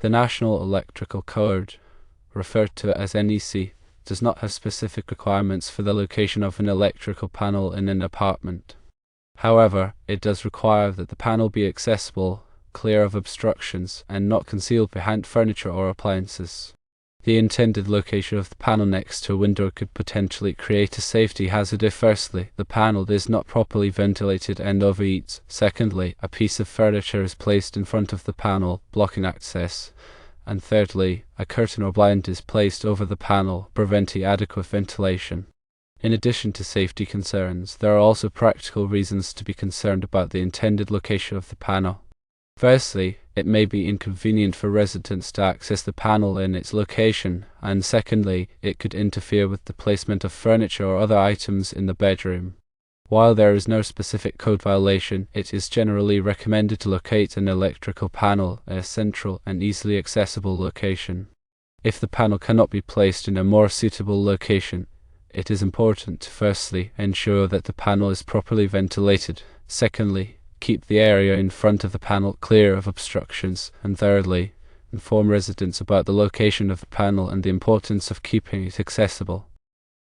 The National Electrical Code, referred to as NEC, does not have specific requirements for the location of an electrical panel in an apartment. However, it does require that the panel be accessible, clear of obstructions, and not concealed behind furniture or appliances. The intended location of the panel next to a window could potentially create a safety hazard if firstly, the panel is not properly ventilated and overheats, secondly, a piece of furniture is placed in front of the panel, blocking access, and thirdly, a curtain or blind is placed over the panel, preventing adequate ventilation. In addition to safety concerns, there are also practical reasons to be concerned about the intended location of the panel. Firstly, it may be inconvenient for residents to access the panel in its location, and secondly, it could interfere with the placement of furniture or other items in the bedroom. While there is no specific code violation, it is generally recommended to locate an electrical panel in a central and easily accessible location. If the panel cannot be placed in a more suitable location, it is important to firstly ensure that the panel is properly ventilated, secondly, keep the area in front of the panel clear of obstructions, and thirdly, inform residents about the location of the panel and the importance of keeping it accessible.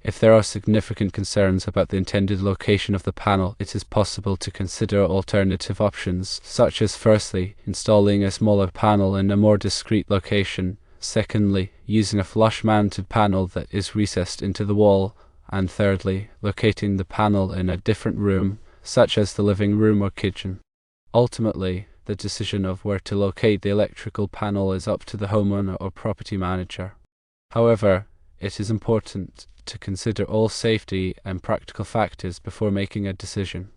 If there are significant concerns about the intended location of the panel, it is possible to consider alternative options, such as firstly, installing a smaller panel in a more discreet location, secondly, using a flush-mounted panel that is recessed into the wall, and thirdly, locating the panel in a different room, such as the living room or kitchen. Ultimately, the decision of where to locate the electrical panel is up to the homeowner or property manager. However, it is important to consider all safety and practical factors before making a decision.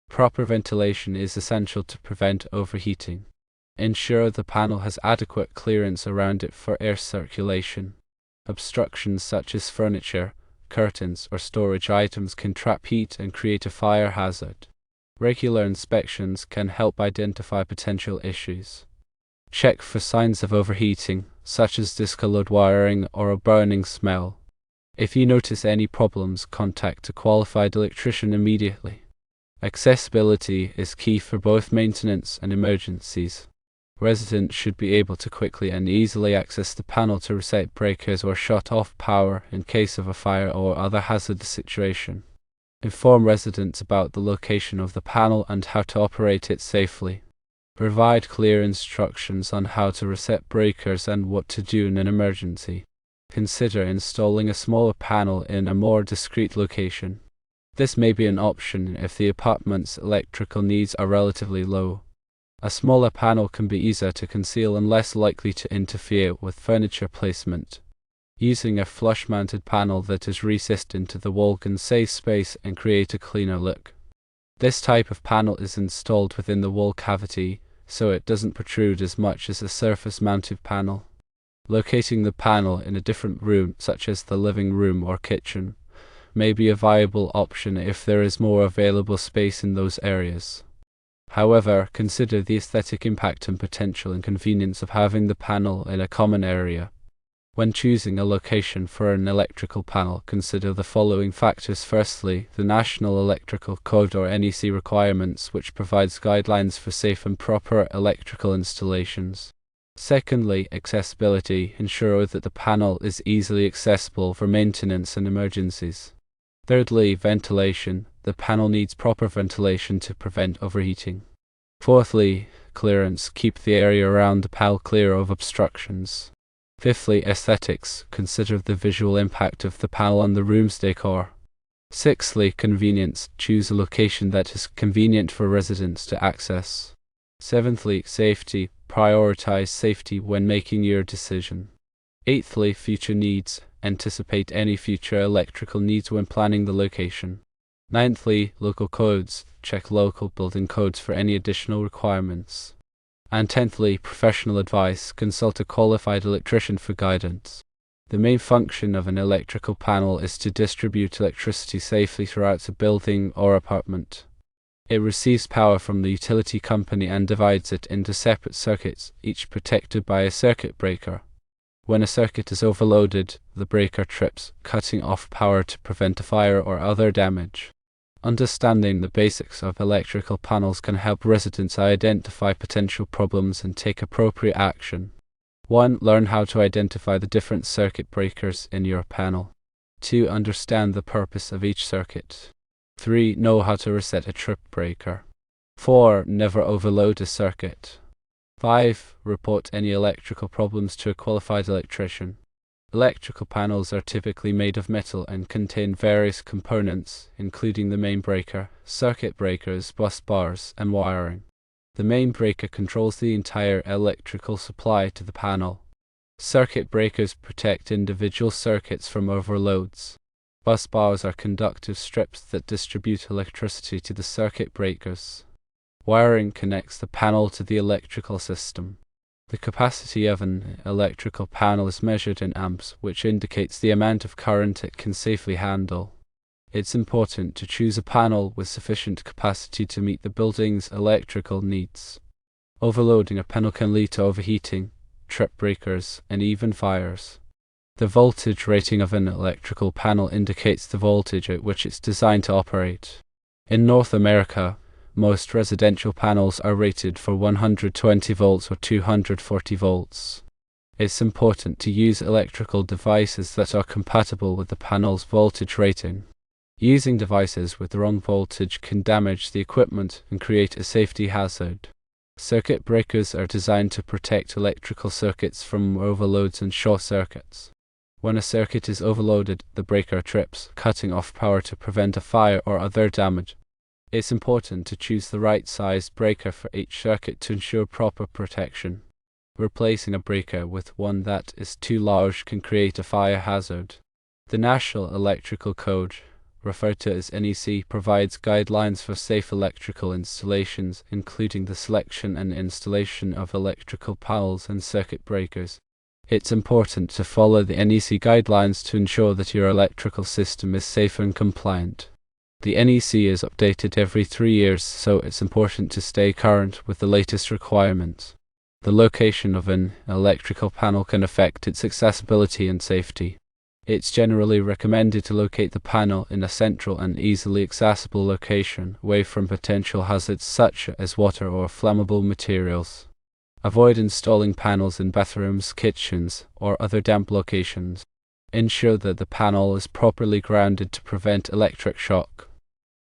Proper ventilation is essential to prevent overheating. Ensure the panel has adequate clearance around it for air circulation. Obstructions such as furniture, curtains, or storage items can trap heat and create a fire hazard. Regular inspections can help identify potential issues. Check for signs of overheating, such as discolored wiring or a burning smell. If you notice any problems, contact a qualified electrician immediately. Accessibility is key for both maintenance and emergencies. Residents should be able to quickly and easily access the panel to reset breakers or shut off power in case of a fire or other hazardous situation. Inform residents about the location of the panel and how to operate it safely. Provide clear instructions on how to reset breakers and what to do in an emergency. Consider installing a smaller panel in a more discreet location. This may be an option if the apartment's electrical needs are relatively low. A smaller panel can be easier to conceal and less likely to interfere with furniture placement. Using a flush-mounted panel that is recessed into the wall can save space and create a cleaner look. This type of panel is installed within the wall cavity, so it doesn't protrude as much as a surface-mounted panel. Locating the panel in a different room, such as the living room or kitchen, may be a viable option if there is more available space in those areas. However, consider the aesthetic impact and potential inconvenience of having the panel in a common area. When choosing a location for an electrical panel, consider the following factors. Firstly, the National Electrical Code or NEC requirements, which provides guidelines for safe and proper electrical installations. Secondly, accessibility. Ensure that the panel is easily accessible for maintenance and emergencies. Thirdly, ventilation. The panel needs proper ventilation to prevent overheating. Fourthly, clearance. Keep the area around the panel clear of obstructions. Fifthly, aesthetics. Consider the visual impact of the panel on the room's decor. Sixthly, convenience. Choose a location that is convenient for residents to access. Seventhly, safety. Prioritize safety when making your decision. Eighthly, future needs. Anticipate any future electrical needs when planning the location. Ninthly, local codes. Check local building codes for any additional requirements. And tenthly, professional advice. Consult a qualified electrician for guidance. The main function of an electrical panel is to distribute electricity safely throughout a building or apartment. It receives power from the utility company and divides it into separate circuits, each protected by a circuit breaker. When a circuit is overloaded, the breaker trips, cutting off power to prevent a fire or other damage. Understanding the basics of electrical panels can help residents identify potential problems and take appropriate action. 1. Learn how to identify the different circuit breakers in your panel. 2. Understand the purpose of each circuit. 3. Know how to reset a trip breaker. 4. Never overload a circuit. 5. Report any electrical problems to a qualified electrician. Electrical panels are typically made of metal and contain various components, including the main breaker, circuit breakers, bus bars, and wiring. The main breaker controls the entire electrical supply to the panel. Circuit breakers protect individual circuits from overloads. Bus bars are conductive strips that distribute electricity to the circuit breakers. Wiring connects the panel to the electrical system. The capacity of an electrical panel is measured in amps, which indicates the amount of current it can safely handle. It's important to choose a panel with sufficient capacity to meet the building's electrical needs. Overloading a panel can lead to overheating, trip breakers, and even fires. The voltage rating of an electrical panel indicates the voltage at which it's designed to operate. In North America, most residential panels are rated for 120 volts or 240 volts. It's important to use electrical devices that are compatible with the panel's voltage rating. Using devices with the wrong voltage can damage the equipment and create a safety hazard. Circuit breakers are designed to protect electrical circuits from overloads and short circuits. When a circuit is overloaded, the breaker trips, cutting off power to prevent a fire or other damage. It's important to choose the right sized breaker for each circuit to ensure proper protection. Replacing a breaker with one that is too large can create a fire hazard. The National Electrical Code, referred to as NEC, provides guidelines for safe electrical installations, including the selection and installation of electrical panels and circuit breakers. It's important to follow the NEC guidelines to ensure that your electrical system is safe and compliant. The NEC is updated every 3 years, so it's important to stay current with the latest requirements. The location of an electrical panel can affect its accessibility and safety. It's generally recommended to locate the panel in a central and easily accessible location, away from potential hazards such as water or flammable materials. Avoid installing panels in bathrooms, kitchens, or other damp locations. Ensure that the panel is properly grounded to prevent electric shock.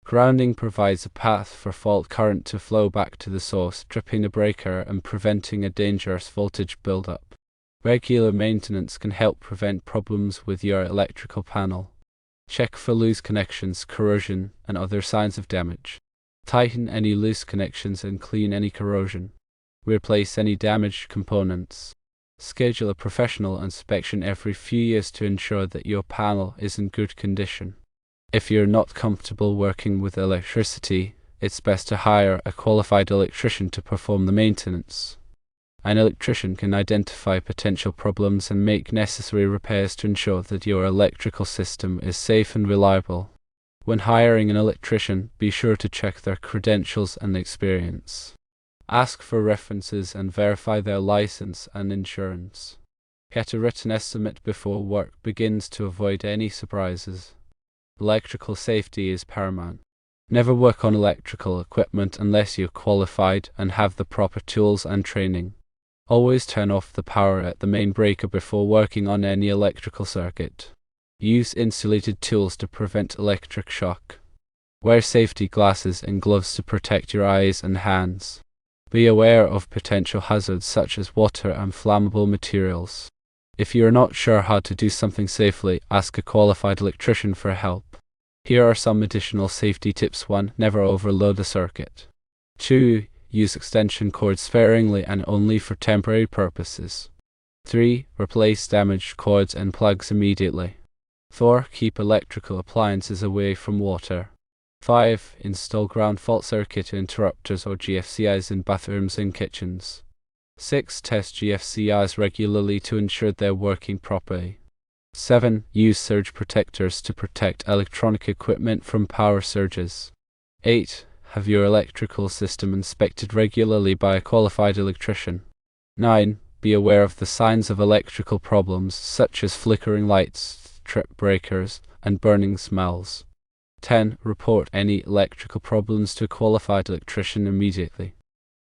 Grounding provides a path for fault current to flow back to the source, tripping the breaker and preventing a dangerous voltage buildup. Regular maintenance can help prevent problems with your electrical panel. Check for loose connections, corrosion, and other signs of damage. Tighten any loose connections and clean any corrosion. Replace any damaged components. Schedule a professional inspection every few years to ensure that your panel is in good condition. If you're not comfortable working with electricity, it's best to hire a qualified electrician to perform the maintenance. An electrician can identify potential problems and make necessary repairs to ensure that your electrical system is safe and reliable. When hiring an electrician, be sure to check their credentials and experience. Ask for references and verify their license and insurance. Get a written estimate before work begins to avoid any surprises. Electrical safety is paramount. Never work on electrical equipment unless you're qualified and have the proper tools and training. Always turn off the power at the main breaker before working on any electrical circuit. Use insulated tools to prevent electric shock. Wear safety glasses and gloves to protect your eyes and hands. Be aware of potential hazards such as water and flammable materials. If you are not sure how to do something safely, ask a qualified electrician for help. Here are some additional safety tips. 1. Never overload a circuit. 2. Use extension cords sparingly and only for temporary purposes. 3. Replace damaged cords and plugs immediately. 4. Keep electrical appliances away from water. 5. Install ground fault circuit interrupters or GFCIs in bathrooms and kitchens. 6. Test GFCIs regularly to ensure they're working properly. 7. Use surge protectors to protect electronic equipment from power surges. 8. Have your electrical system inspected regularly by a qualified electrician. 9. Be aware of the signs of electrical problems such as flickering lights, trip breakers, and burning smells. 10. Report any electrical problems to a qualified electrician immediately.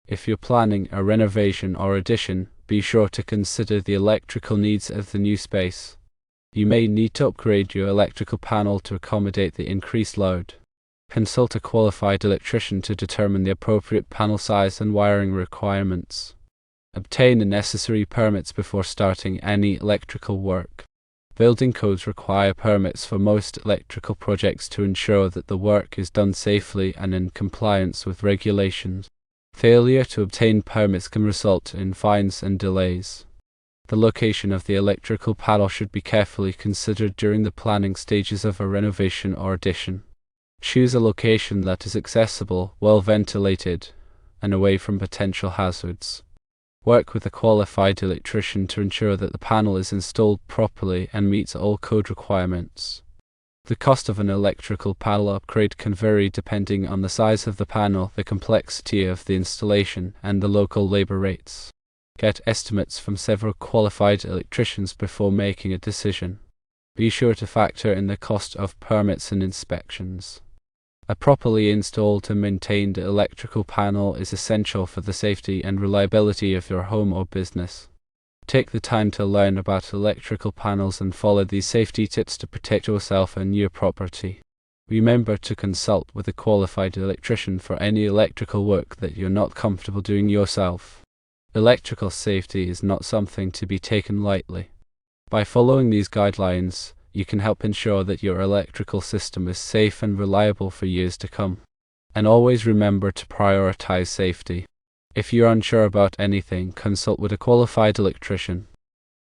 If you're planning a renovation or addition, be sure to consider the electrical needs of the new space. You may need to upgrade your electrical panel to accommodate the increased load. Consult a qualified electrician to determine the appropriate panel size and wiring requirements. Obtain the necessary permits before starting any electrical work. Building codes require permits for most electrical projects to ensure that the work is done safely and in compliance with regulations. Failure to obtain permits can result in fines and delays. The location of the electrical panel should be carefully considered during the planning stages of a renovation or addition. Choose a location that is accessible, well ventilated, and away from potential hazards. Work with a qualified electrician to ensure that the panel is installed properly and meets all code requirements. The cost of an electrical panel upgrade can vary depending on the size of the panel, the complexity of the installation, and the local labor rates. Get estimates from several qualified electricians before making a decision. Be sure to factor in the cost of permits and inspections. A properly installed and maintained electrical panel is essential for the safety and reliability of your home or business. Take the time to learn about electrical panels and follow these safety tips to protect yourself and your property. Remember to consult with a qualified electrician for any electrical work that you're not comfortable doing yourself. Electrical safety is not something to be taken lightly. By following these guidelines, you can help ensure that your electrical system is safe and reliable for years to come. And always remember to prioritize safety. If you're unsure about anything, consult with a qualified electrician.